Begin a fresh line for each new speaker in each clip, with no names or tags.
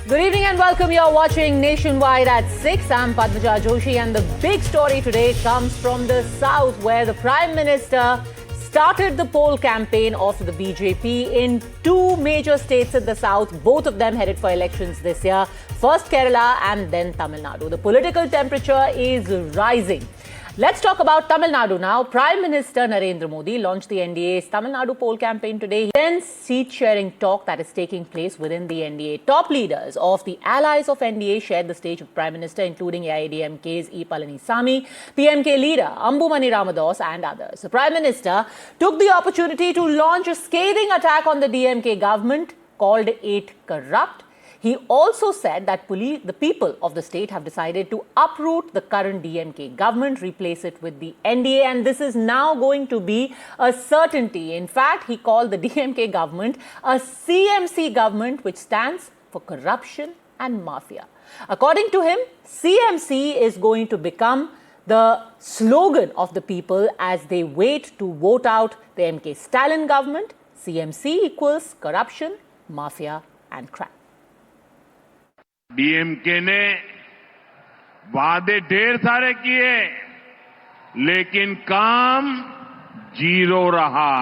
Good evening and welcome. You're watching Nationwide at 6. I'm Padmaja Joshi and the big story today comes from the South, where the Prime Minister started the poll campaign of the BJP in two major states in the South, both of them headed for elections this year. First Kerala and then Tamil Nadu. The political temperature is rising. Let's talk about Tamil Nadu now. Prime Minister Narendra Modi launched the NDA's Tamil Nadu poll campaign today. Then seat-sharing talk that is taking place within the NDA. Top leaders of the allies of NDA shared the stage with Prime Minister, including AIADMK's E. Palanisamy, PMK leader Ambumani Ramadoss and others. The Prime Minister took the opportunity to launch a scathing attack on the DMK government, called it corrupt. He also said that the people of the state have decided to uproot the current DMK government, replace it with the NDA, and this is now going to be a certainty. In fact, he called the DMK government a CMC government, which stands for corruption and mafia. According to him, CMC is going to become the slogan of the people as they wait to vote out the MK Stalin government. CMC equals corruption, mafia and crime.
DMK ने वादे ढेर सारे किए, लेकिन काम zero रहा।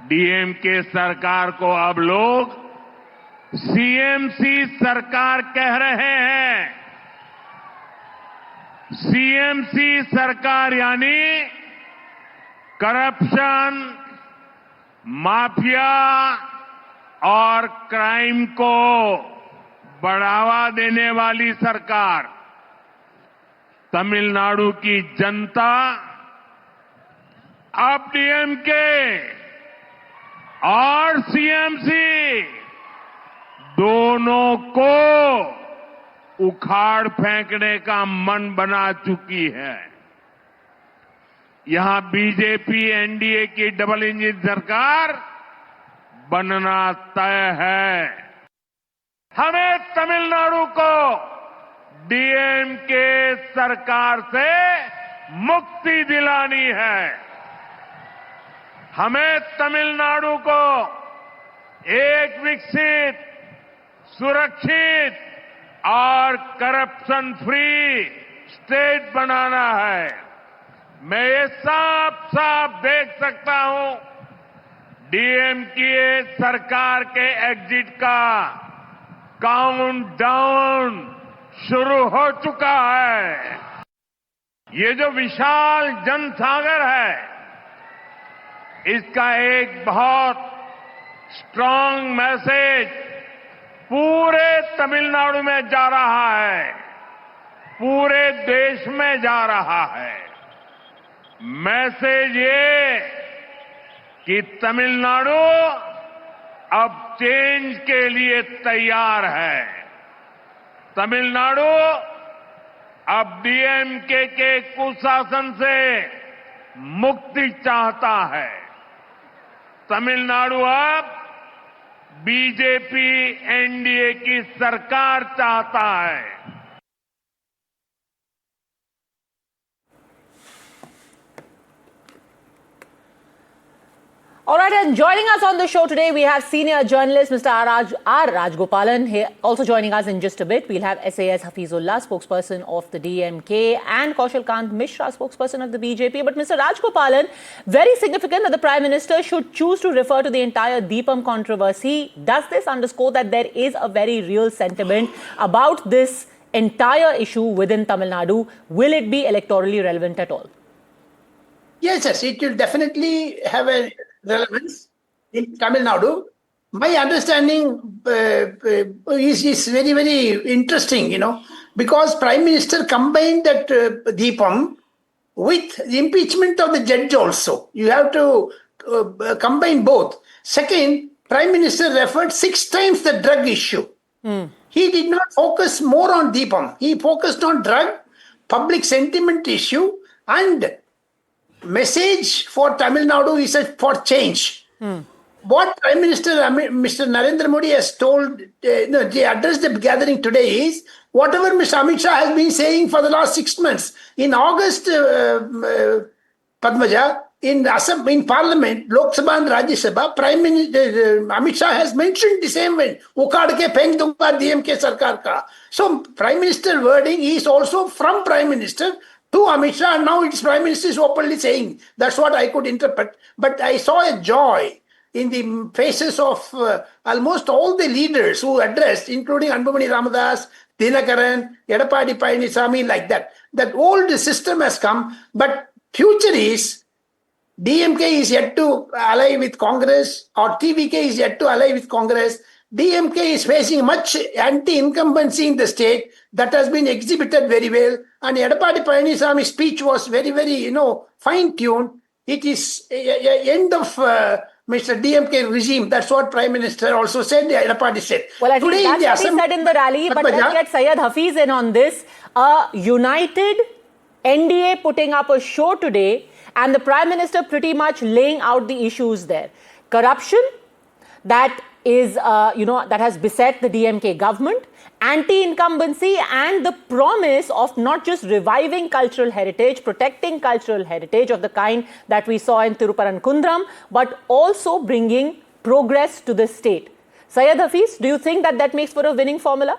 DMK सरकार को अब लोग सीएमसी सरकार कह रहे हैं। सीएमसी सरकार यानी करप्शन, माफिया और क्राइम को बढ़ावा देने वाली सरकार। तमिलनाडु की जनता अब डीएमके और सीएमसी दोनों को उखाड़ फेंकने का मन बना चुकी है। यहां बीजेपी एनडीए की डबल इंजन सरकार बनना तय है। हमें तमिलनाडु को डीएमके सरकार से मुक्ति दिलानी है। हमें तमिलनाडु को एक विकसित, सुरक्षित और करप्शन फ्री स्टेट बनाना है। मैं ये साफ साफ देख सकता हूं, डीएमके सरकार के एग्जिट का काउंटडाउन शुरू हो चुका है। ये जो विशाल जनसागर है, इसका एक बहुत स्ट्रांग मैसेज पूरे तमिलनाडु में जा रहा है, पूरे देश में जा रहा है। मैसेज ये कि तमिलनाडु अब चेंज के लिए तैयार है। तमिलनाडु अब डीएमके के कुशासन से मुक्ति चाहता है। तमिलनाडु अब बीजेपी एनडीए की सरकार चाहता है।
All right, and joining us on the show today, we have senior journalist Mr. R. Rajgopalan. Here, also joining us in just a bit, we'll have SAS Hafizullah, spokesperson of the DMK, and Kaushal Kant Mishra, spokesperson of the BJP. But Mr. Rajgopalan, very significant that the Prime Minister should choose to refer to the entire Deepam controversy. Does this underscore that there is a very real sentiment about this entire issue within Tamil Nadu? Will it be electorally relevant at all?
Yes, it will definitely have a relevance in Tamil Nadu. My understanding is very, very interesting, because Prime Minister combined that Deepam with the impeachment of the judge also. You have to combine both. Second, Prime Minister referred 6 times the drug issue. He did not focus more on Deepam. He focused on drug, public sentiment issue, and message for Tamil Nadu is for change. What Prime Minister Mr. Narendra Modi has told, he addressed the gathering today is whatever Mr. Amit Shah has been saying for the last 6 months. In August, Padmaja, in Parliament, Lok Sabha and Rajya Sabha, Prime Minister Amit Shah has mentioned the same way. Ukad ke phenk dunga DMK sarkar ka. So Prime Minister wording is also from Prime Minister to Amit Shah, and now its Prime Minister is openly saying. That's what I could interpret. But I saw a joy in the faces of almost all the leaders who addressed, including Anbumani Ramadas, Dinakaran, Edapadi Payasami, like that. That old system has come, but future is DMK is yet to ally with Congress, or TVK is yet to ally with Congress. DMK is facing much anti-incumbency in the state that has been exhibited very well. And Edapadi Payasami's speech was very, very, fine-tuned. It is end of Mr. DMK regime. That's what Prime Minister also said, Edapadi said.
Well, I think that's what he said in the rally, but let's get Syed Hafiz in on this. A united NDA putting up a show today, and the Prime Minister pretty much laying out the issues there. Corruption, that is, that has beset the DMK government, anti-incumbency, and the promise of not just reviving cultural heritage, protecting cultural heritage of the kind that we saw in Thiruparanthandram, but also bringing progress to the state. Syed Hafiz, do you think that makes for a winning formula?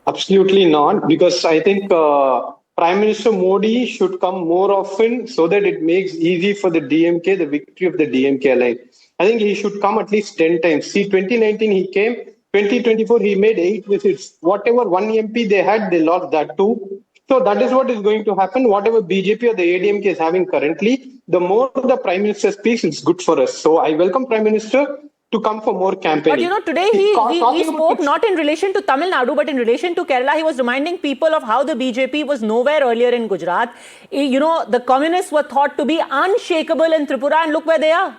Absolutely not, because I think Prime Minister Modi should come more often so that it makes easy for the DMK, the victory of the DMK ally. I think he should come at least 10 times. See, 2019 he came, 2024 he made 8 visits. Whatever one MP they had, they lost that too. So that is what is going to happen. Whatever BJP or the ADMK is having currently, the more the Prime Minister speaks, it's good for us. So I welcome Prime Minister to come for more campaigning.
But today he spoke not in relation to Tamil Nadu, but in relation to Kerala. He was reminding people of how the BJP was nowhere earlier in Gujarat. The communists were thought to be unshakable in Tripura, and look where they are.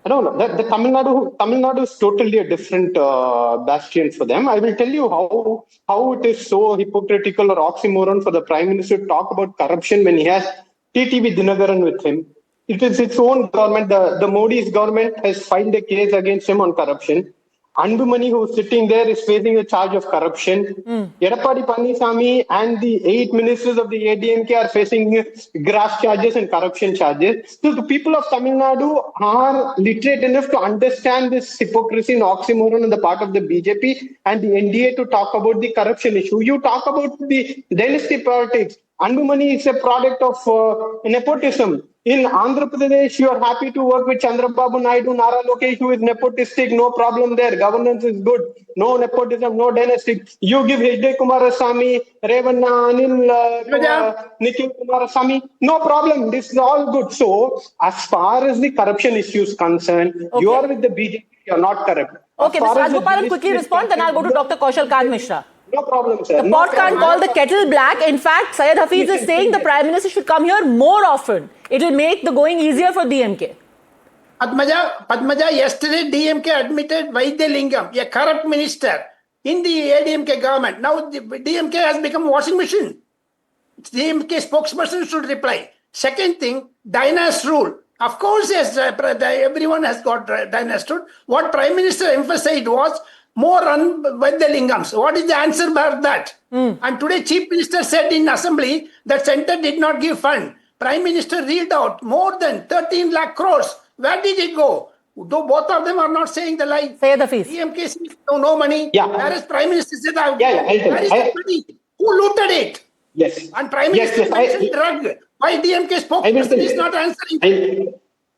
I don't know. The Tamil Nadu is totally a different bastion for them. I will tell you how it is so hypocritical or oxymoron for the Prime Minister to talk about corruption when he has TTV Dinagaran with him. It is its own government. The Modi's government has filed a case against him on corruption. Anbumani, who is sitting there, is facing a charge of corruption. Edapadi Palaniswamy and the 8 ministers of the ADMK are facing graft charges and corruption charges. So the people of Tamil Nadu are literate enough to understand this hypocrisy and oxymoron on the part of the BJP and the NDA to talk about the corruption issue. You talk about the dynasty politics. Anbumani is a product of nepotism. In Andhra Pradesh, you are happy to work with Chandrababu Naidu, Nara Lokesh, who is nepotistic, no problem there. Governance is good. No nepotism, no dynasty. You give H.D. Kumarasamy, Revanna, Anil, Nikhil Kumarasamy, no problem. This is all good. So, as far as the corruption issue is concerned, you are with the BJP, you are not corrupt.
Okay, Mr. Rajgopalan, quickly respond, then I'll go to Dr. Kaushal Kant Mishra.
No problem, sir.
The pot can't call the kettle black. In fact, Syed Hafiz is saying the Prime Minister should come here more often. It will make the going easier for DMK.
Padmaja, yesterday DMK admitted Vaidya a corrupt minister in the ADMK government. Now the DMK has become a washing machine. DMK spokesperson should reply. Second thing, dynasty rule. Of course, yes, everyone has got dynasty rule. What Prime Minister emphasized was more on Vaidya. What is the answer about that? And today Chief Minister said in Assembly that Centre did not give fund. Prime Minister read out more than 13 lakh crores. Where did it go? Though both of them are not saying the lie.
Syed Hafiz.
DMK says no money.
Yeah.
Whereas Prime Minister said,
where
is the money? Who looted it?
Yes.
And Prime Minister mentioned drug. Why DMK spokesperson is not answering?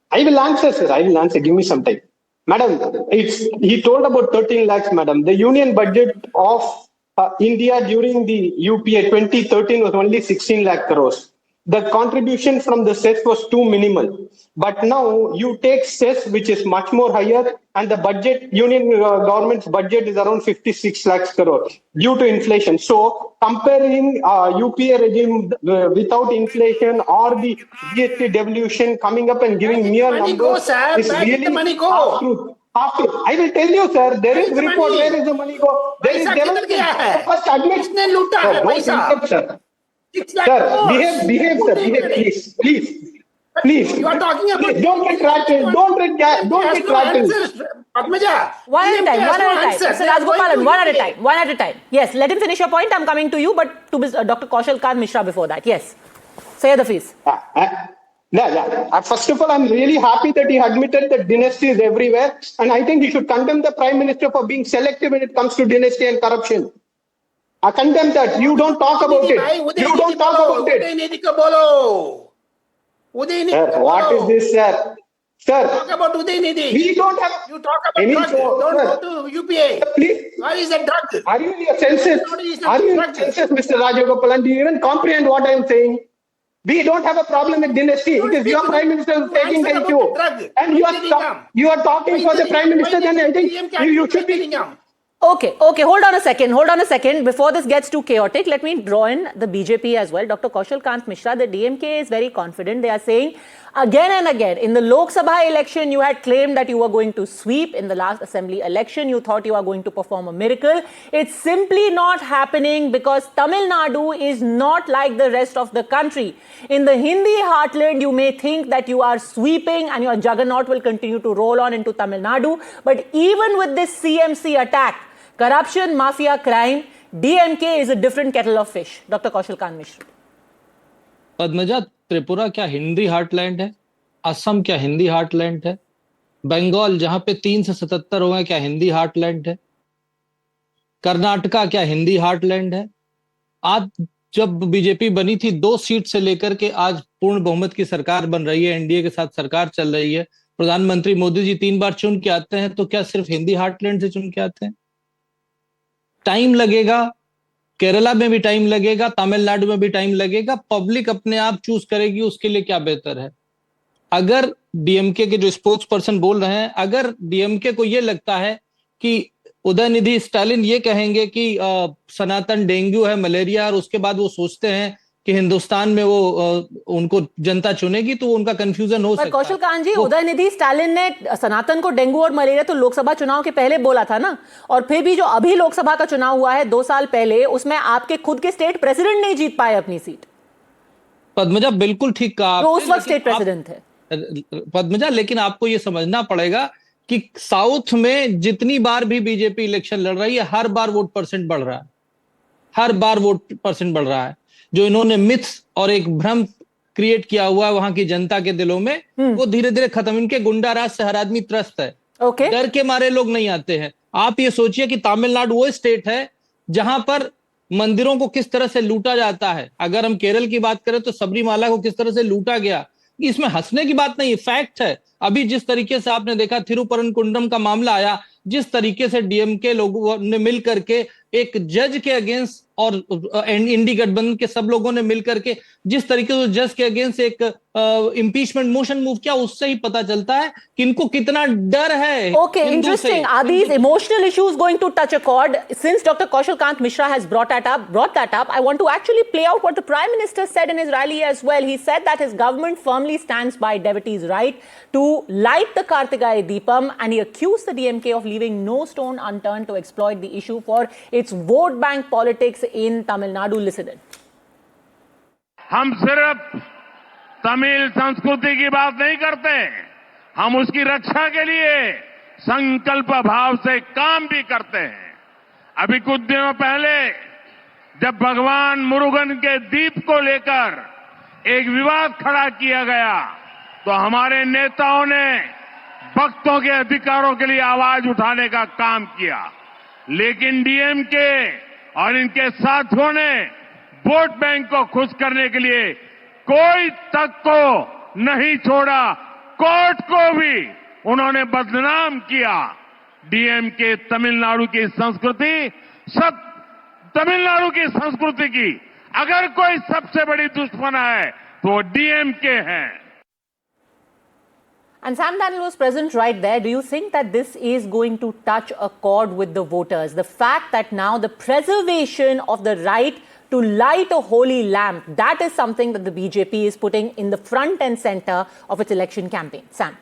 I will answer, sir. I will answer. Give me some time. Madam, he told about 13 lakhs, madam. The union budget of India during the UPA 2013 was only 16 lakh crores. The contribution from the cess was too minimal. But now you take cess, which is much more higher, and the budget, union government's budget is around 56 lakhs crores due to inflation. So comparing UPA regime without inflation or the GST devolution coming up and giving mere numbers is really half-truth. I will tell you, sir, there is report. Where is the money go? There is development. First admit. Sir, behave, sir. Behave, please.
You are talking about.
Please, don't get rattled. Don't get rattled.
Padmaja.
One at a time. Mr. Rajgopalan, one at a time. Yes, let him finish your point. I'm coming to you, but to Dr. Kaushal Kant Mishra before that. Yes. Say the fees.
First of all, I'm really happy that he admitted that dynasty is everywhere. And I think he should condemn the Prime Minister for being selective when it comes to dynasty and corruption. I condemn that. You don't talk about it. You don't talk about it. Sir, what is this, sir? Sir,
Talk about Udaynidhi.
we don't have.
You talk about
any
drug. Don't go to UPA.
Please.
Why is that drug?
Are you in your senses? Are you in your senses, Mr. Rajagopalan? Do you even comprehend what I am saying? We don't have a problem with dynasty. It is your Prime Minister who is taking the issue. And you are talking for the Prime Minister, then I think you should be.
Okay, hold on a second. Before this gets too chaotic, let me draw in the BJP as well. Dr. Kaushal Kant Mishra, the DMK is very confident. They are saying again and again, in the Lok Sabha election, you had claimed that you were going to sweep. In the last assembly election, you thought you were going to perform a miracle. It's simply not happening because Tamil Nadu is not like the rest of the country. In the Hindi heartland, you may think that you are sweeping and your juggernaut will continue to roll on into Tamil Nadu. But even with this CMC attack, corruption, mafia, crime, DMK is a different kettle of fish. Dr. Kaushal Kant Mishra.
Padmaja, Tripura क्या Hindi heartland है? असम क्या Hindi heartland है? बंगाल जहां पे 3 से 77 हुए क्या Hindi heartland है? कर्नाटका क्या हिंदी हार्टलैंड है? आज जब बीजेपी बनी थी 2 सीट से लेकर के आज पूर्ण बहुमत की सरकार बन रही है, एनडीए के साथ सरकार चल रही है, प्रधानमंत्री मोदी जी 3 बार चुन के आते हैं, तो क्या सिर्फ हिंदी हार्टलैंड से चुन के आते हैं? टाइम लगेगा, केरला में भी टाइम लगेगा, तमिलनाडु में भी टाइम लगेगा, पब्लिक अपने आप चूज करेगी उसके लिए क्या बेहतर है। अगर डीएमके के जो स्पोक्स पर्सन बोल रहे हैं, अगर डीएमके को ये लगता है कि उदयनिधि स्टालिन ये कहेंगे कि सनातन डेंगू है, मलेरिया, और उसके बाद वो सोचते हैं कि हिंदुस्तान में वो उनको जनता चुनेगी, तो उनका कंफ्यूजन हो सकता है।
कौशल कांत जी, उदयनिधि स्टालिन ने सनातन को डेंगू और मलेरिया तो लोकसभा चुनाव के पहले बोला था ना, और फिर भी जो अभी लोकसभा का चुनाव हुआ है 2 साल पहले, उसमें आपके खुद के स्टेट प्रेसिडेंट नहीं जीत पाए अपनी सीट।
पद्मजा बिल्कुल ठीक कहा,
तो उस वक्त स्टेट प्रेसिडेंट थे
पद्मजा, लेकिन आपको ये समझना पड़ेगा कि साउथ में जितनी बार भी बीजेपी इलेक्शन लड़ रही है, हर बार वोट परसेंट बढ़ रहा है, हर बार वोट परसेंट बढ़ रहा है। जो इन्होंने मिथ्स और एक भ्रम क्रिएट किया हुआ है वहां की जनता के दिलों में, वो धीरे धीरे खत्म। इनके गुंडा राज से हर आदमी त्रस्त है, डर के मारे लोग नहीं आते हैं। आप ये सोचिए कि तमिलनाडु वो स्टेट है जहां पर मंदिरों को किस तरह से लूटा जाता है। अगर हम केरल की बात करें तो सबरीमाला को किस तरह से लूटा गया, इसमें हंसने की बात नहीं, फैक्ट है। अभी जिस तरीके से आपने देखा थिरुपरनकुंडम का मामला आया, जिस तरीके से डीएमके लोगों ने मिल करके एक जज के अगेंस्ट और इंडी गठबंधन के सब लोगों ने मिलकर के जिस तरीके से जज के अगेंस्ट एक इम्पीचमेंट मोशन मूव किया, उससे ही पता चलता है कि इनको कितना डर है।
Okay, interesting. Are these emotional issues going to touch a chord? Since Dr. Kaushal Kant Mishra has brought that up, I want to actually play out what the Prime Minister said in his rally as well. He said that his government firmly stands by devotees' right to light the Kartigai Deepam, and he accused the DMK of leaving no stone unturned to exploit the issue for its vote bank politics in Tamil Nadu. Listen in.
हम सिर्फ तमिल संस्कृति की बात नहीं करते, हम उसकी रक्षा के लिए संकल्प भाव से काम भी करते हैं। अभी कुछ दिनों पहले जब भगवान मुरुगन के दीप को लेकर एक विवाद खड़ा किया गया, तो हमारे नेताओं ने भक्तों के अधिकारों के लिए आवाज उठाने का काम किया, लेकिन डीएमके और इनके साथियों ने वोट बैंक को खुश करने के लिए कोई तक को नहीं छोड़ा, कोर्ट को भी उन्होंने बदनाम किया। डीएमके तमिलनाडु की संस्कृति, सब तमिलनाडु की संस्कृति की अगर कोई सबसे बड़ी दुश्मन है तो डीएमके है।
And Sam Daniel was present right there. Do you think that this is going to touch a chord with the voters? The fact that now the preservation of the right to light a holy lamp, that is something that the BJP is putting in the front and center of its election campaign. Sam.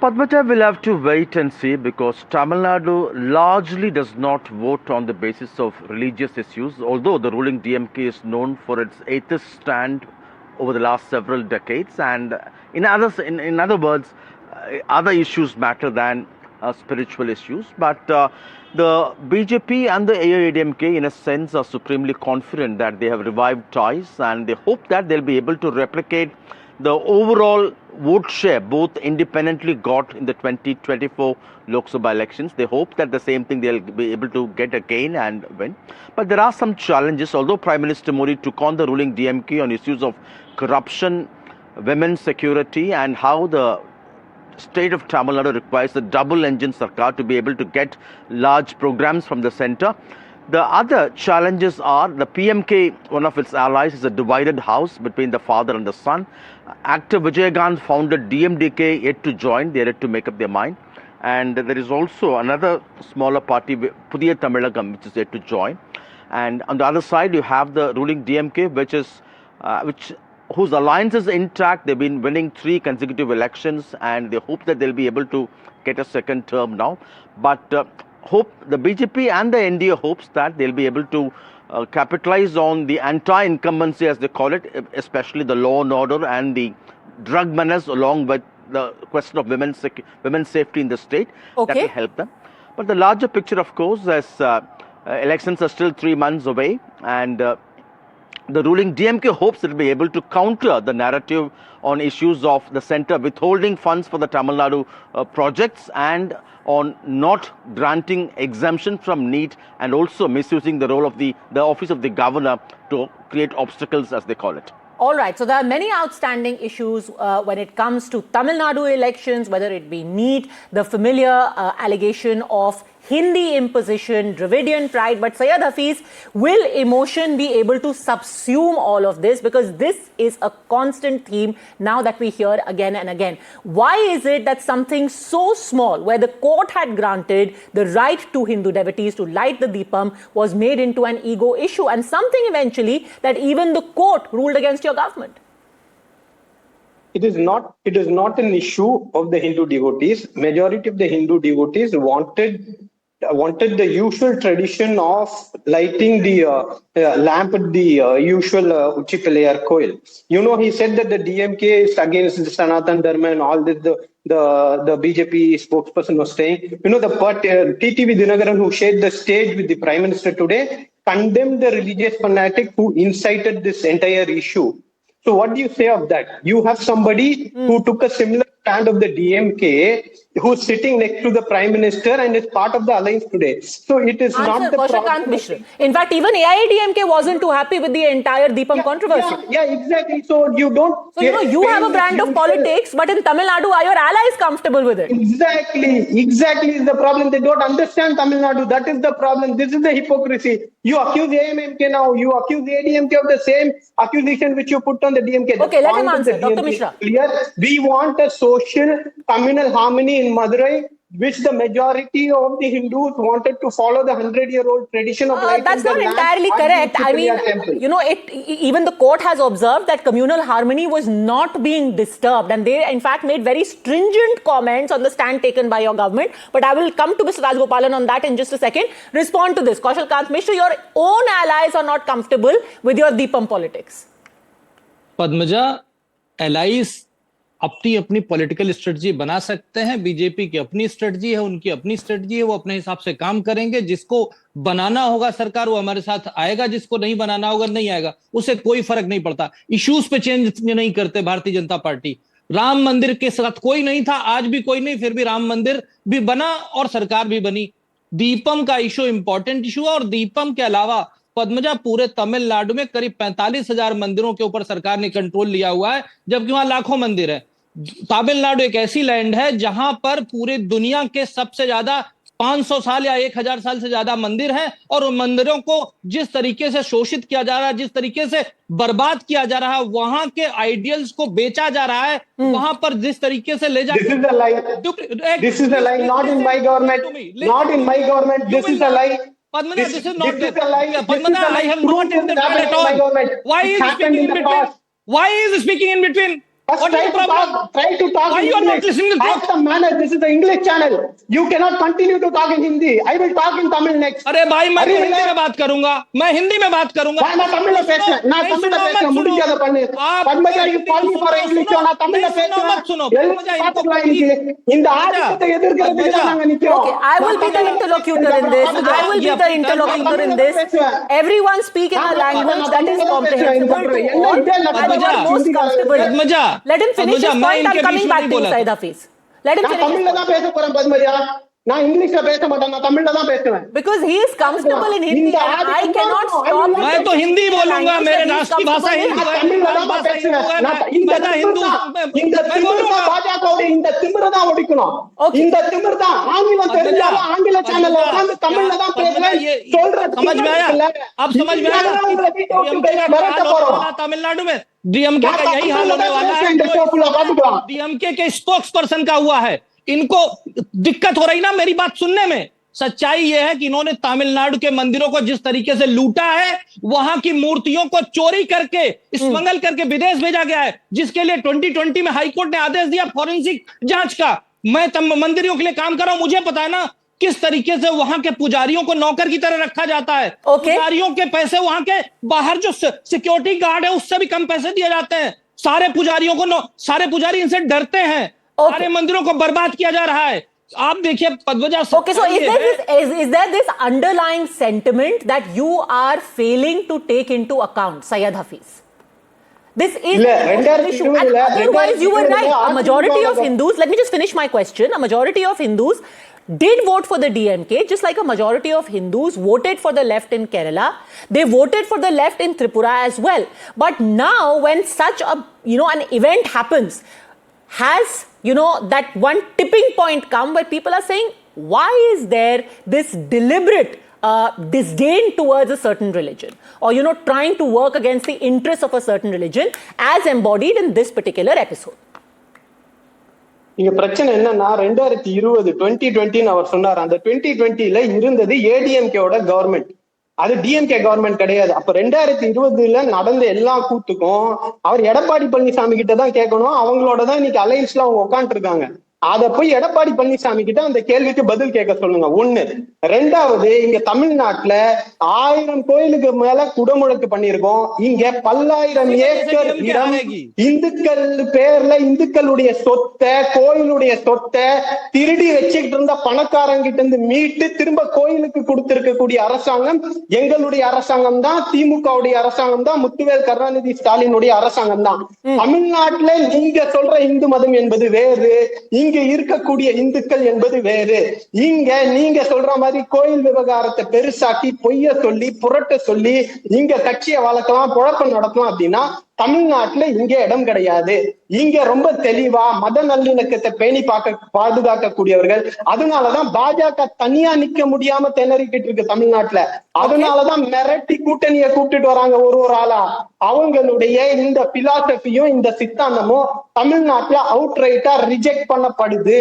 Padmaja will have to wait and see, because Tamil Nadu largely does not vote on the basis of religious issues, although the ruling DMK is known for its atheist stand over the last several decades, and in other words, other issues matter than spiritual issues. But the BJP and the AIADMK, in a sense, are supremely confident that they have revived ties, and they hope that they'll be able to replicate the overall vote share both independently got in the 2024 Lok Sabha elections. They hope that the same thing they'll be able to get again and win. But there are some challenges. Although Prime Minister Modi took on the ruling DMK on issues of corruption, women's security, and how the state of Tamil Nadu requires a double-engine Sarkar to be able to get large programs from the centre. The other challenges are the PMK, one of its allies, is a divided house between the father and the son. Actor Vijayakant founded DMDK, yet to join, they are yet to make up their mind. And there is also another smaller party, Pudhiya Tamilagam, which is yet to join. And on the other side, you have the ruling DMK, whose alliance is intact. They've been winning 3 consecutive elections, and they hope that they'll be able to get a second term now. But the BJP and the NDA hopes that they'll be able to capitalize on the anti-incumbency, as they call it, especially the law and order and the drug menace, along with the question of women's safety in the state.
Okay.
That will help them. But the larger picture, of course, as elections are still 3 months away, and the ruling DMK hopes it will be able to counter the narrative on issues of the centre withholding funds for the Tamil Nadu projects, and on not granting exemption from NEET, and also misusing the role of the office of the governor to create obstacles, as they call it.
All right, so there are many outstanding issues when it comes to Tamil Nadu elections, whether it be NEET, the familiar allegation of Hindi imposition, Dravidian pride. But Syed Hafiz, will emotion be able to subsume all of this? Because this is a constant theme now that we hear again and again. Why is it that something so small, where the court had granted the right to Hindu devotees to light the Deepam, was made into an ego issue, and something eventually that even the court ruled against your government?
It is not an issue of the Hindu devotees. Majority of the Hindu devotees wanted the usual tradition of lighting the lamp at the usual Uchipilayar Koil. You know, he said that the DMK is against the Sanatan Dharma and all this. The BJP spokesperson was saying, you know, the TTV Dinagaran, who shared the stage with the Prime Minister today, condemned the religious fanatic who incited this entire issue. So what do you say of that? You have somebody who took a similar stand of the DMK, who's sitting next to the Prime Minister and is part of the alliance today. So it is not the problem.
In fact, even AIADMK wasn't too happy with the entire Deepam controversy.
Yeah, exactly. So you don't...
So, you have a brand of politics, but in Tamil Nadu, are your allies comfortable with it?
Exactly is the problem. They don't understand Tamil Nadu. That is the problem. This is the hypocrisy. You accuse AMMK now. You accuse ADMK of the same accusation which you put on the DMK.
Okay, let him answer. Dr. Mishra.
We want a social communal harmony in Madurai, which the majority of the Hindus wanted to follow the 100-year-old tradition of lighting.
That's not entirely correct. I mean, you know, even the court has observed that communal harmony was not being disturbed, and they in fact made very stringent comments on the stand taken by your government. But I will come to Mr. Rajgopalan on that in just a second. Respond to this. Kaushal Kant Mishra, your own allies are not comfortable with your Deepam politics.
Padmaja, allies अपनी अपनी political strategy बना सकते हैं। BJP की अपनी strategy है, उनकी अपनी स्ट्रेटजी है, वो अपने हिसाब से काम करेंगे। जिसको बनाना होगा सरकार, वो हमारे साथ आएगा, जिसको नहीं बनाना होगा नहीं आएगा, उसे कोई फर्क नहीं पड़ता। इश्यूज पे चेंज नहीं करते भारतीय जनता पार्टी। राम मंदिर के साथ कोई नहीं था, आज भी कोई नहीं, फिर भी राम मंदिर भी बना और सरकार भी बनी। दीपम का इशू इंपॉर्टेंट इशू है, और दीपम के अलावा पद्मजा पूरे तमिलनाडु में करीब 45,000 मंदिरों के ऊपर सरकार ने कंट्रोल लिया हुआ है, जबकि वहां लाखों मंदिर है। तमिलनाडु एक ऐसी लैंड है जहां पर पूरे दुनिया के सबसे ज्यादा 500 साल या 1000 साल से ज्यादा मंदिर हैं, और उन मंदिरों को जिस तरीके से शोषित किया जा रहा है, जिस तरीके से बर्बाद किया जा रहा है, वहां के आइडियल्स को बेचा जा रहा है, वहां पर जिस तरीके से ले जा
This is a lie. This is a lie. Not in my government. Not in my government. This is a lie.
Padmana, this is not
this is a lie.
Padmana, I have not interfered at all. Why is he speaking in between? Why is he speaking in between? What is the problem?
Try to talk.
Why you are not listening to talk?
Ask the manner. This is the English channel. You cannot continue to talk in Hindi. I will talk in Tamil next.
अरे भाई मैं तो हिंदी में बात करूंगा, मैं हिंदी में बात करूंगा.
நான் தமிழ்ல பேசுறேன், முடிஞ்சத பண்ணு. Padmaja you call me for English, நான் தமிழ்ல பேசுறேன். இந்த ஆதிக்கத்தை எதிர்க்கிறதுக்கு தான் நாங்க நிக்கிறோம்.
Okay, I will be the interlocutor in this. I will be the interlocutor in this. Everyone speak in a language that is comprehensible to all. Whatever most comfortable. Let him finish his point. I'm coming back to you, Syed Hafiz. Let him finish.
தமிழ்ல தான் பேச போறேன் பத்மஜா. நான் இங்கிலீஷ்ல பேச மாட்டேன், நான் தமிழ்ல தான் பேசுவேன்.
Because he is comfortable in Hindi and I cannot stop.
मैं तो हिंदी बोलूंगा, मेरे राष्ट्रीय भाषा हिंदी है.
தமிழ்ல தான் பேசுவேன். இந்த திமிரு தான் பாஜகவோட இந்த திமிரு தான் ஒழிக்கணும். இந்த திமிரு தான் ஆங்கிலம் தெரிஞ்சாலும் ஆங்கில சேனல்ல உட்கார்ந்து தமிழ்ல தான் பேசுறேன் சொல்றது.
समझ में आया? अब समझ में आया? तमिलनाडु में डीएमके का यही हाल होने वाला है. डीएमके के स्पोक्स पर्सन का हुआ है. इनको दिक्कत हो रही ना मेरी बात सुनने में. सच्चाई यह है कि इन्होंने तमिलनाडु के मंदिरों को जिस तरीके से लूटा है, वहां की मूर्तियों को चोरी करके स्मगल करके विदेश भेजा गया है, जिसके लिए 2020 में हाईकोर्ट ने आदेश दिया फॉरेंसिक जांच का. मैं मंदिरों के लिए काम कर रहा हूं, मुझे पता है ना किस तरीके से वहां के पुजारियों को नौकर की तरह रखा जाता है. पुजारियों के पैसे वहां के बाहर जो सिक्योरिटी गार्ड है उससे भी कम पैसे दिए जाते हैं. सारे पुजारियों को सारे पुजारी इनसे डरते हैं. सारे मंदिरों को बर्बाद किया जा रहा है. आप देखिए Padmaja.
Okay, so is there this underlying sentiment that you are failing to take into account, Syed Hafiz? This is an issue. And otherwise, you were right. A majority of Hindus, let me just finish my question. A majority of Hindus did vote for the DMK, just like a majority of Hindus voted for the left in Kerala. They voted for the left in Tripura as well. But now, when such a, an event happens, has, that one tipping point come where people are saying, why is there this deliberate disdain towards a certain religion? Or, trying to work against the interests of a certain religion as embodied in this particular episode?
இங்க பிரச்சனை என்னன்னா 2020 அவர் சொன்னார். அந்த 2020ல இருந்தது ஏடிஎம்கேவோட government, அது DMK government கிடையாது. அப்ப 2020ல நடந்த எல்லா கூத்துக்கும் அவர் எடப்பாடி பழனிசாமி கிட்ட தான் கேட்கணும். அவங்களோட தான் இன்னைக்கு அலைன்ஸ்ல அவங்க உட்காந்துட்டு இருக்காங்க. அத போய் எடப்பாடி பழனிசாமி கிட்ட அந்த கேள்விக்கு பதில் கேட்க சொல்லுங்க. ஒண்ணு. ரெண்டாவது, இங்க தமிழ்நாட்டுல 1000 கோயிலுக்கு மேல குடமுழக்கு பண்ணிருக்கோம். இங்க 10,000 ஏக்கர் இடம் இந்துக்கள் பேர்ல இந்துக்களுடைய சொத்தை, கோயிலுடைய சொத்தை திருடி வச்சுக்கிட்டு இருந்த பணக்காரங்கிட்ட இருந்து மீட்டு திரும்ப கோயிலுக்கு கொடுத்திருக்கக்கூடிய அரசாங்கம் எங்களுடைய அரசாங்கம் தான், திமுகவுடைய அரசாங்கம் தான், முத்துவேல் கருணாநிதி ஸ்டாலினுடைய அரசாங்கம் தான். தமிழ்நாட்டுல நீங்க சொல்ற இந்து மதம் என்பது வேறு, இங்க இருக்கக்கூடிய இந்துக்கள் என்பது வேறு. இங்க நீங்க சொல்ற மாதிரி கோயில் விவகாரத்தை பெருசாக்கி பொய்ய சொல்லி புரட்ட சொல்லி இங்க கட்சியை வளர்க்கலாம், குழப்பம் நடத்தலாம் அப்படின்னா தமிழ்நாட்டுல இங்க இடம் கிடையாது. இங்க ரொம்ப தெளிவா மத நல்லிணக்கத்தை பேணி பாதுகாக்கக்கூடியவர்கள். அதனாலதான் பாஜக தனியா நிக்க முடியாம திணறிக்கிட்டு இருக்கு தமிழ்நாட்டுல. அதனாலதான் மிரட்டி கூட்டணியை கூப்பிட்டுட்டு வராங்க ஒரு ஆளா. அவங்களுடைய இந்த பிலாசபியும் இந்த சித்தாந்தமும் தமிழ்நாட்டுல அவுட் ரைட்டா ரிஜெக்ட் பண்ணப்படுது.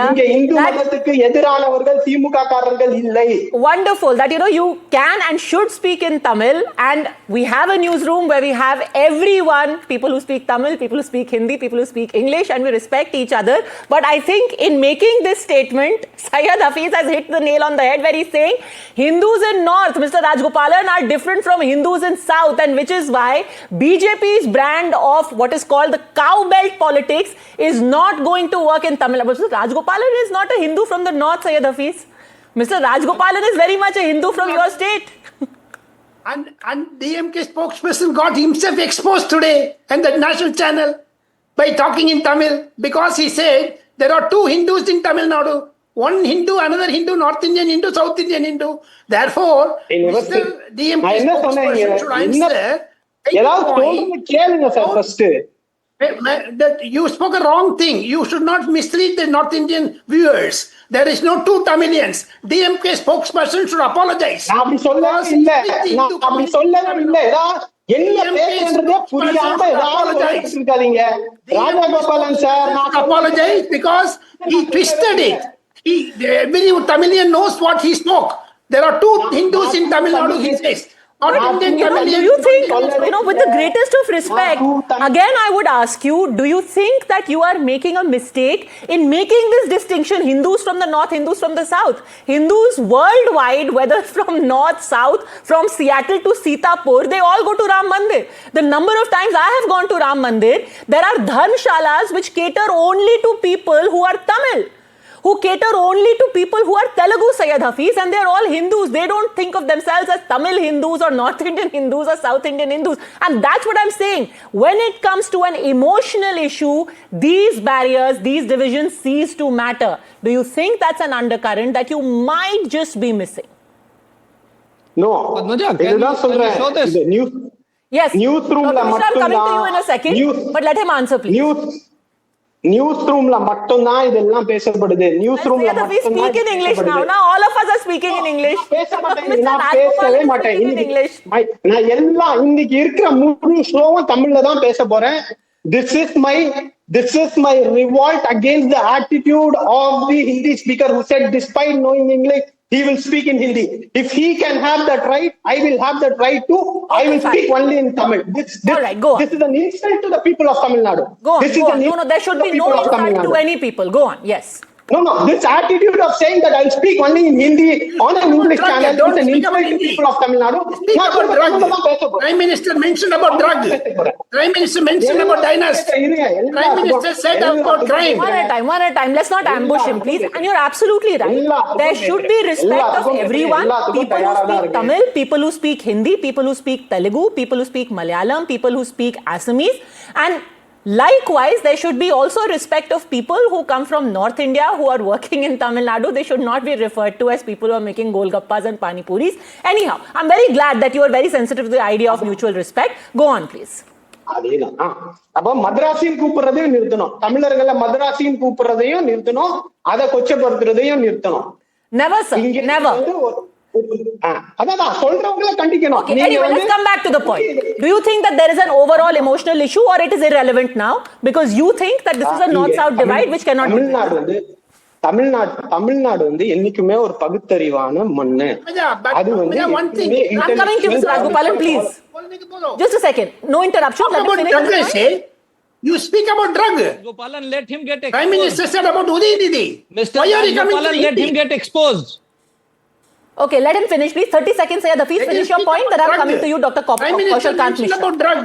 இங்க இந்து மதத்துக்கு எதிரானவர்கள் திமுக காரர்கள் இல்லை.
Wonderful that you can and should speak in Tamil, and we have a newsroom where we have everyone, people who speak Tamil, people who speak Hindi, people who speak English, and we respect each other. But I think in making this statement, Syed Hafiz has hit the nail on the head where he's saying Hindus in North, Mr. Rajgopalan, are different from Hindus in South, and which is why BJP's brand of what is called the cowbelt politics is not going to work in Tamil Nadu. Mr. Rajgopalan is not a Hindu from the North, Syed Hafiz. Mr. Rajgopalan is very much a Hindu from your state.
And DMK spokesperson got himself exposed today on the national channel by talking in Tamil, because he said there are 2 Hindus in Tamil Nadu. One Hindu, another Hindu, North Indian Hindu, South Indian Hindu. Therefore, Mr. DMK spokesperson should answer. That you spoke a wrong thing. You should not mislead the North Indian viewers. There is no 2 Tamilians. DMK spokesperson should apologize. Apologize because he twisted it. Every Tamilian knows what he spoke. There are 2 Hindus in Tamil Nadu, he says. Not Indian
Do
Tamilians.
you think, with the greatest of respect, again I would ask you, do you think that you are making a mistake in making this distinction, Hindus from the north, Hindus from the south? Hindus worldwide, whether from north, south, from Seattle to Sitapur, they all go to Ram Mandir. The number of times I have gone to Ram Mandir, there are dharmshalas which cater only to people who are Tamil, who cater only to people who are Telugu Sayyid Hafiz, and they are all Hindus. They don't think of themselves as Tamil Hindus or North Indian Hindus or South Indian Hindus. And that's what I'm saying. When it comes to an emotional issue, these barriers, these divisions cease to matter. Do you think that's an undercurrent that you might just be missing?
No.
Padmaja, can you show this?
Yes.
Newsroom
I'm coming to you in a second, but let him answer, please.
News ரூம்ல மட்டும்தான் இதெல்லாம் பேசப்படுது. News ரூம்ல
we speak in English now. Now all of us are speaking in English.
நான் பேசவே மாட்டேன். நான் எல்லாம் இன்னைக்கு இருக்கிற முழு ஷோவும் தமிழ்ல தான் பேச போறேன். This is my revolt against the attitude of the Hindi speaker who said despite knowing English he will speak in Hindi. If he can have that right, I will have that right too. I will speak only in Tamil. This is an insult to the people of Tamil Nadu.
Go on. No, there should be no insult to any people. Go on. Yes.
No, this attitude of saying that I'll speak only in Hindi on an English channel is an insult to people of Tamil Nadu.
Speak about drug. Prime Minister mentioned about drug. Prime Minister mentioned about dynasty. Prime Minister said about crime.
One at a time. Let's not ambush him, please. And you're absolutely right. There should be respect of everyone. People who speak Tamil, people who speak Hindi, people who speak Telugu, people who speak Malayalam, people who speak Assamese. And likewise, there should be also respect of people who come from North India who are working in Tamil Nadu. They should not be referred to as people who are making golgappas and pani puris. Anyhow, I'm very glad that you are very sensitive to the idea of mutual respect. Go on, please.
அப்ப மദ്രാസിன்னு கூப்பிடுறதையும் நிறுத்தணும், தமிழர்களை மദ്രാசின்னு கூப்பிடுறதையும் நிறுத்தணும், அதை கொச்சப்படுத்துறதையும் நிறுத்தணும்.
Never, sir. Never.
அதான் சொல்றவங்கள கண்டிக்கணும்.
Okay, anyway, let's come back to the point. Do you think that there is an overall emotional issue or it is irrelevant now because you think that this is a north-south divide which cannot be?
Tamil Nadu வந்து என்னைக்குமே ஒரு பகுத்தறிவான மண்ணு. அது வந்து
I'm coming to you, Mr. Rajgopalan, please. Just a second. No interruption. Let me finish.
You speak about drug.
Gopalan, let him get exposed.
Prime Minister said about Udayididi.
Mr. Gopalan, let him get exposed.
Okay, let him finish, please. 30 seconds here. Please finish your point. Then I'm coming to you, Dr. Kaushal Kant Mishra.
About drug.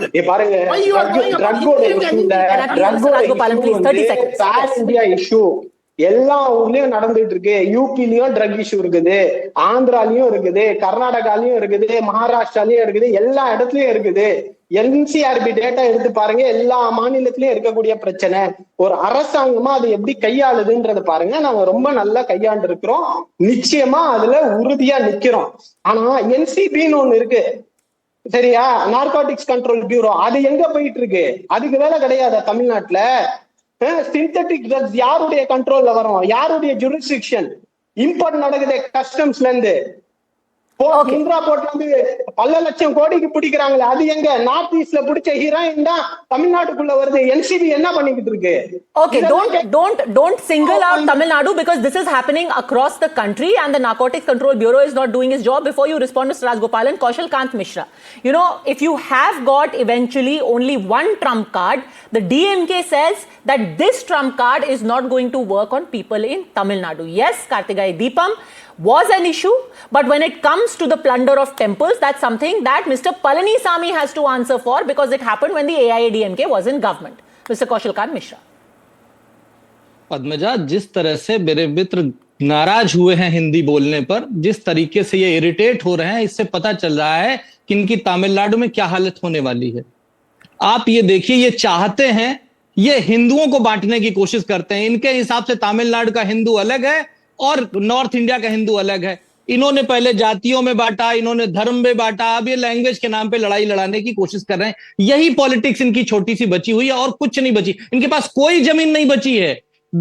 Why you are going about
Mr. Rajgopalan, please. 30 seconds.
Pan India issue. எல்லா ஊர்லயும் நடந்துட்டு இருக்கு. யூபிலயும் drug issue இருக்குது, ஆந்திராலயும் இருக்குது, கர்நாடகாலயும் இருக்குது, மகாராஷ்டிராலயும் இருக்குது, எல்லா இடத்துலயும் இருக்குது. என்சிஆர்பி டேட்டா எடுத்து பாருங்க, எல்லா மாநிலத்திலயும் இருக்கக்கூடிய பிரச்சனை. ஒரு அரசாங்கமா அது எப்படி கையாளுதுன்றத பாருங்க. நாங்க ரொம்ப நல்லா கையாண்டு இருக்கிறோம், நிச்சயமா அதுல உறுதியா நிக்கிறோம். ஆனா என்சிபின்னு ஒண்ணு இருக்கு, சரியா, நார்கோட்டிக்ஸ் கண்ட்ரோல் பியூரோ, அது எங்க போயிட்டு இருக்கு? அதுக்கு வேலை கிடையாது தமிழ்நாட்டுல. சிந்தட்டிக் ட்ரக்ஸ் யாருடைய கண்ட்ரோல்ல வரும்? யாருடைய ஜுரிஸ்டிக்ஷன்? இம்போர்ட் நடக்குது கஸ்டம்ஸ்ல இருந்து. இந்திரா போர்ட்ல இருந்து பல லட்சம் கோடிக்கு பிடிக்கிறாங்களே, அது எங்க? நார்த் ஈஸ்ட்ல பிடிச்ச ஹீரோயின் தான் தமிழ்நாட்டுக்குள்ள வருது. என்சிபி என்ன பண்ணிக்கிட்டு இருக்கு?
Okay, don't single out Tamil Nadu because this is happening across the country and the Narcotics Control Bureau is not doing its job. Before you respond to Mr. Rajgopalan, Kaushal Kant Mishra, if you have got eventually only one trump card, the DMK says that this trump card is not going to work on people in Tamil Nadu. Yes, Kartigai Deepam was an issue, but when it comes to the plunder of temples, that's something that Mr. Palanisamy has to answer for because it happened when the AIADMK was in government. Mr. Kaushal Kant Mishra.
Padmaja, जिस तरह से मेरे मित्र नाराज हुए हैं हिंदी बोलने पर, जिस तरीके से ये इरिटेट हो रहे हैं, इससे पता चल रहा है कि इनकी तमिलनाडु में क्या हालत होने वाली है। आप ये देखिए, ये चाहते हैं, ये हिंदुओं को बांटने की कोशिश करते हैं। इनके हिसाब से तमिलनाडु का हिंदू अलग है और नॉर्थ इंडिया का हिंदू अलग है। इन्होंने पहले जातियों में बांटा, इन्होंने धर्म में बांटा, अब ये लैंग्वेज के नाम पे लड़ाई लड़ाने की कोशिश कर रहे हैं। यही पॉलिटिक्स इनकी छोटी सी बची हुई है और कुछ नहीं बची। इनके पास कोई जमीन नहीं बची है,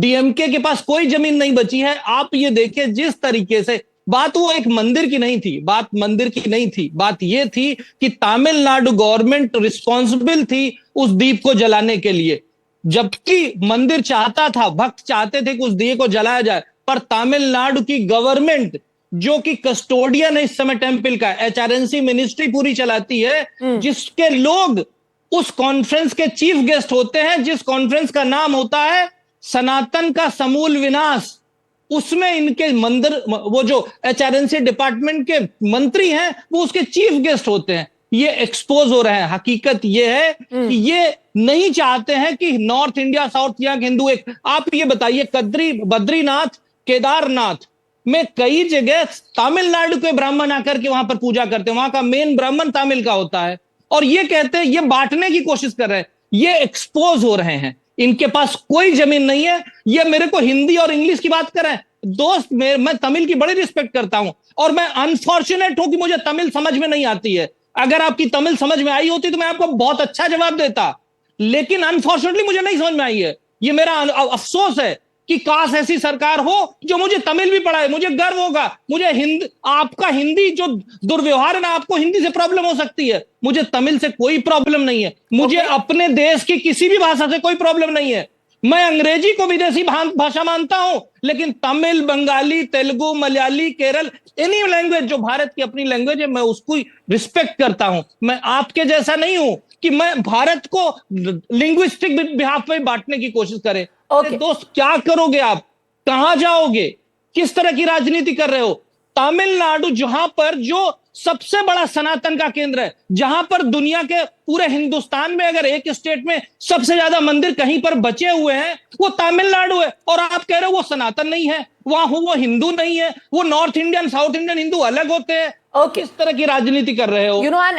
डीएमके के पास कोई जमीन नहीं बची है। आप ये देखिए जिस तरीके से बात, वो एक मंदिर की नहीं थी, बात मंदिर की नहीं थी, बात ये थी कि तमिलनाडु गवर्नमेंट रिस्पॉन्सिबल थी उस दीप को जलाने के लिए, जबकि मंदिर चाहता था, भक्त चाहते थे कि उस दिए को जलाया जाए, पर तमिलनाडु की गवर्नमेंट जो कि कस्टोडियन है इस समय टेम्पल का, एचआरएनसी मिनिस्ट्री पूरी चलाती है, जिसके लोग उस कॉन्फ्रेंस के चीफ गेस्ट होते हैं, जिस कॉन्फ्रेंस का नाम होता है सनातन का समूल विनाश, उसमें इनके मंदिर, वो जो एचआरएनसी डिपार्टमेंट के मंत्री हैं वो उसके चीफ गेस्ट होते हैं। ये एक्सपोज हो रहे हैं। हकीकत ये है कि ये नहीं चाहते हैं कि नॉर्थ इंडिया साउथ इंडिया के हिंदू एक, आप ये बताइए बद्रीनाथ केदारनाथ में कई जगह तमिलनाडु के ब्राह्मण आकर के वहां पर पूजा करते हैं, वहां का मेन ब्राह्मण तमिल का होता है, और ये कहते हैं, ये बांटने की कोशिश कर रहे हैं। ये एक्सपोज हो रहे हैं, इनके पास कोई जमीन नहीं है। ये मेरे को हिंदी और इंग्लिश की बात कर रहे हैं। दोस्त, मैं तमिल की बड़ी रिस्पेक्ट करता हूं और मैं अनफॉर्चुनेट हूं कि मुझे तमिल समझ में नहीं आती है। अगर आपकी तमिल समझ में आई होती तो मैं आपको बहुत अच्छा जवाब देता, लेकिन अनफॉर्चुनेटली मुझे नहीं समझ में आई है। ये मेरा अफसोस है कि काश ऐसी सरकार हो जो मुझे तमिल भी पढ़ाए, मुझे गर्व होगा। मुझे हिंदी, आपका हिंदी जो दुर्व्यवहार है ना, आपको हिंदी से प्रॉब्लम हो सकती है, मुझे तमिल से कोई प्रॉब्लम नहीं है। मुझे अपने देश की किसी भी भाषा से कोई प्रॉब्लम नहीं है। मैं अंग्रेजी को विदेशी भाषा मानता हूं, लेकिन तमिल, बंगाली, तेलुगु, मलयाली, केरल, एनी लैंग्वेज जो भारत की अपनी लैंग्वेज है, मैं उसको रिस्पेक्ट करता हूं। मैं आपके जैसा नहीं हूं कि मैं भारत को लिंग्विस्टिक बिहाफ पे बांटने की कोशिश करें। दोस्त, क्या करोगे आप? कहां जाओगे? किस तरह की राजनीति कर रहे हो? तमिलनाडु, जहां पर जो सबसे बड़ा सनातन का केंद्र है, जहां पर दुनिया के पूरे हिंदुस्तान में अगर एक स्टेट में सबसे ज्यादा मंदिर कहीं पर बचे हुए हैं, वो तमिलनाडु है, और आप कह रहे हो वो सनातन नहीं है, वहां वो हिंदू नहीं है, वो north Indian south Indian Hindu अलग होते हैं। किस तरह की राजनीति कर रहे हो?
You know, and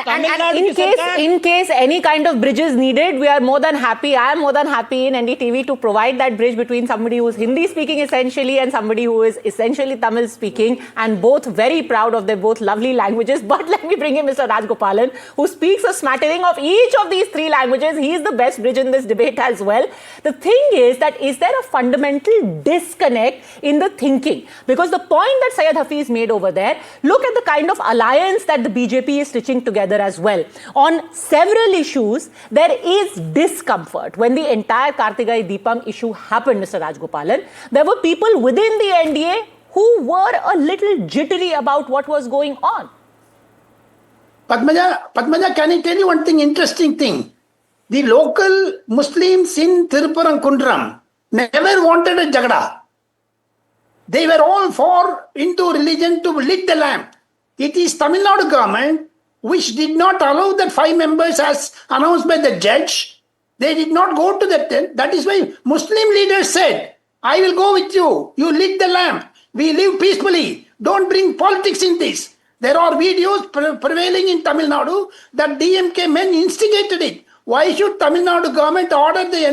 in case any kind of bridge is needed, we are more than happy. I am more than happy in NDTV to provide that bridge between somebody who is Hindi speaking essentially and somebody who is essentially Tamil speaking, and both very proud of their both lovely languages. But let me bring in Mr. Rajgopalan, who speaks a smattering of each of these three languages. He is the best bridge in this debate as well. The thing is there a fundamental disconnect in the thinking? Because the point that Syed Hafiz made over there, look at the kind of alliance that the BJP is stitching together as well. On several issues, there is discomfort. When the entire Kartigai Deepam issue happened, Mr. Rajgopalan, there were people within the NDA who were a little jittery about what was going on.
Padmaja, can I tell you one thing, interesting thing? The local Muslims in Thiruparamkundram never wanted a jagda. They were all for Hindu religion to lit the lamp. It is Tamil Nadu government which did not allow that 5 members as announced by the judge. They did not go to that tent. That is why Muslim leaders said, I will go with you. You lit the lamp. We live peacefully. Don't bring politics in this. There are videos prevailing in Tamil Nadu that DMK men instigated it. Why should Tamil Nadu government order the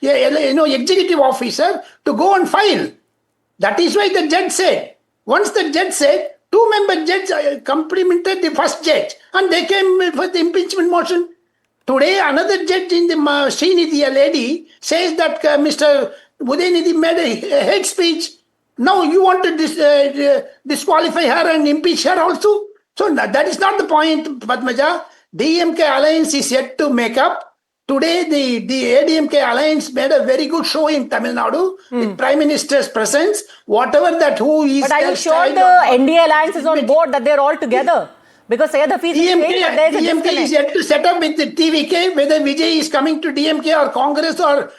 executive officer to go and file? That is why the judge said. Once the judge said, 2-member judge complimented the first judge and they came with the impeachment motion. Today, another judge in the Srinidhi, a lady, says that Mr. Udayanidhi made a hate speech. Now you want to disqualify her and impeach her also? So that is not the point, Padmaja. DMK alliance is yet to make up. Today, the ADMK alliance made a very good show in Tamil Nadu with Prime Minister's presence. Whatever that who is.
But are you sure the NDA alliance is on board, that they're all together? Because Syed Hafiz is saying that there's a
DMK is yet to set up with the TVK, whether Vijay is coming to DMK or Congress or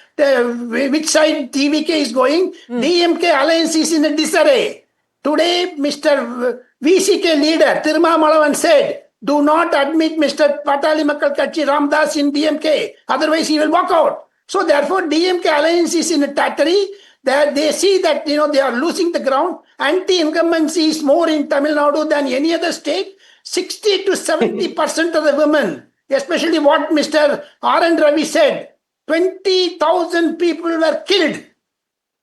which side TVK is going. DMK alliance is in a disarray. Today, Mr. VCK leader Tiruma Malavan said, do not admit Mr. Patali Makkal Kachi Ramdas in DMK. Otherwise, he will walk out. So, therefore, DMK alliance is in a tattery. They see that, they are losing the ground. Anti-incumbency is more in Tamil Nadu than any other state. 60 to 70% of the women, especially what Mr. R.N. Ravi said, 20,000 people were killed.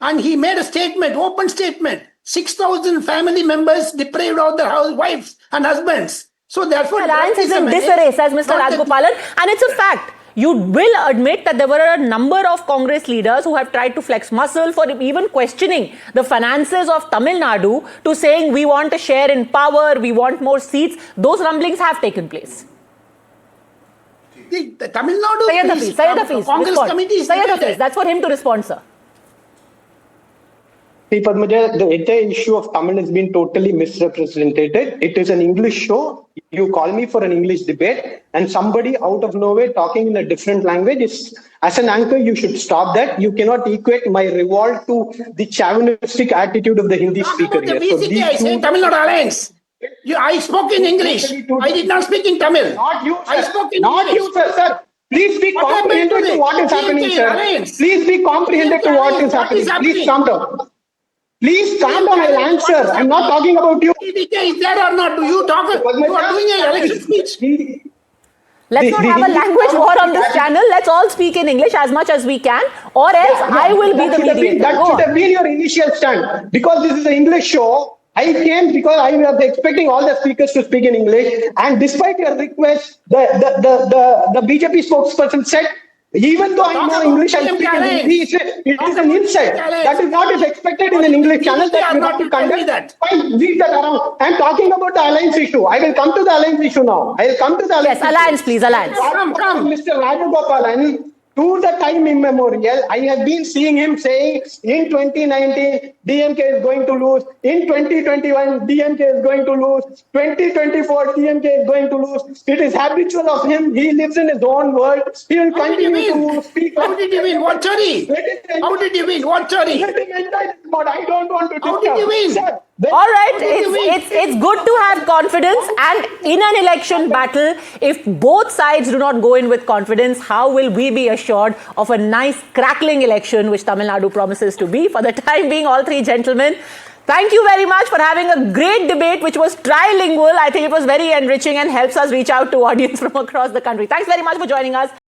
And he made a statement, open statement. 6,000 family members deprived of their wives and husbands. So therefore,
alliance is in disarray, says Mr. Rajgopalan, and it's a fact. You will admit that there were a number of Congress leaders who have tried to flex muscle for even questioning the finances of Tamil Nadu to saying we want a share in power, we want more seats. Those rumblings have taken place.
The Tamil Nadu
Syed Hafiz,
Congress committee is
Syed Hafiz, that's for him to respond, sir.
See, Padmaja, the entire issue of Tamil has been totally misrepresented. It is an English show. You call me for an English debate, and somebody out of nowhere talking in a different language is, as an anchor, you should stop that. You cannot equate my revolt to the chauvinistic attitude of the Hindi
Talk
speaker
about the
here. So
VCK,
these
I say
two-
Tamil Nadu Alliance. I spoke in English. I did not speak in Tamil.
Not you,
I
sir.
spoke in
Not
English.
you, sir. Please be
What happened
comprehended
to
to what is
the
happening,
DMK
sir.
alliance?
Please be comprehended to what is
What
happening.
is
Please
happening?
calm down. Please calm down. I'll
What is
answer. I'm not
happening?
talking about you.
DDK is there or not? Do you talk? You are doing an election speech.
Let's not have a language war on this channel. Let's all speak in English as much as we can, or else I will be the mediator.
That
Go
should
on.
have been your initial stand. Because this is an English show, I came because I was expecting all the speakers to speak in English. And despite your request, the BJP spokesperson said, even though I know English, I speak in Hindi. It is an insult. That is not as expected in an English channel. That you have to conduct. Fine, leave that around. I'm talking about the alliance issue. I will come to the alliance issue now. I will come to the alliance
Yes, alliance, please, alliance.
Come.
Mr. Rajagopalan, to the time immemorial, I have been seeing him saying in 2019, DMK is going to lose. In 2021, DMK is going to lose. 2024, DMK is going to lose. It is habitual of him. He lives in his own world. He will
How did you
continue
win?
to speak.
How did you win? What sorry? How did you win? What sorry?
Let him enter, but I don't want to
How did you win?
Sir,
All right,
did you win?
it's good to have confidence, and in an election battle, if both sides do not go in with confidence, how will we be assured of a nice crackling election, which Tamil Nadu promises to be? For the time being, all three gentlemen, thank you very much for having a great debate, which was trilingual. I think it was very enriching and helps us reach out to audience from across the country. Thanks very much for joining us.